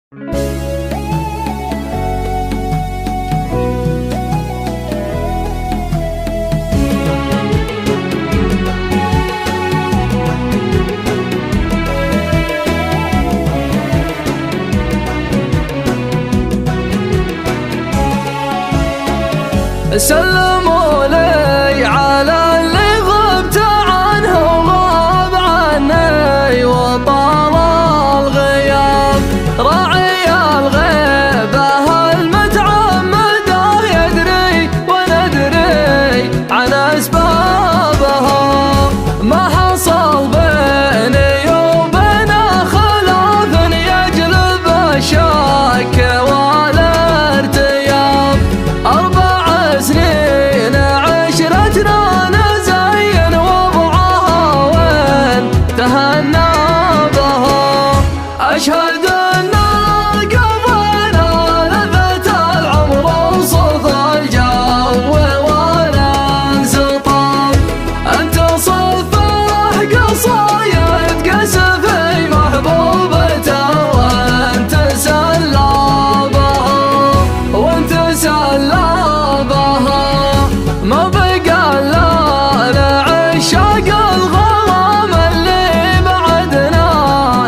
سلموا لي على اللي غبت عنه وغاب عني وطال الغياب، راعي الغيبة المتعمدة يدري وندري عن أسبابها. ما حصل بيني وبين خلاف يجلب الشك والارتياب. 4 سنين عشرتنا نزين وضعها وين تهنى بها. أشهد أن قضينا لذة العمر وصف الجو والانسطام. أنت صفح قصايد قصفي محبوبته وانت سلى بها. ما بقى الا عشاق الغرام اللي بعدنا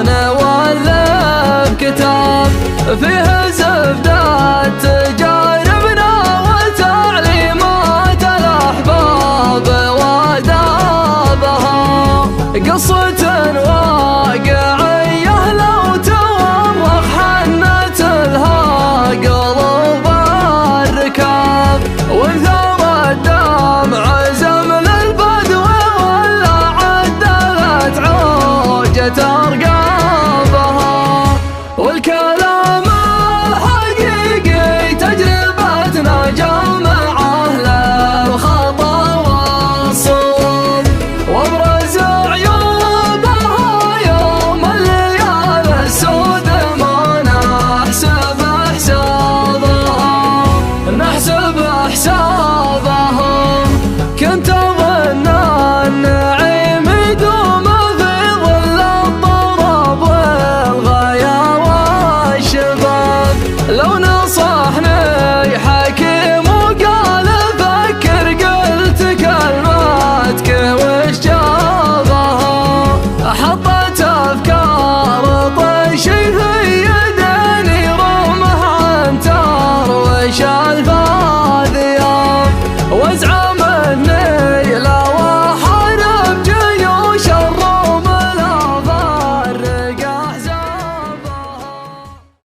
نولف كتاب فيه زبدة تجاربنا وتعليمات الأحباب وآدابها. قصة واقعية لو توضح حنت لها قلوب الركاب، وانثار الدمع عزم للبدو ولا عدلت عوجة أرقابها. والكلام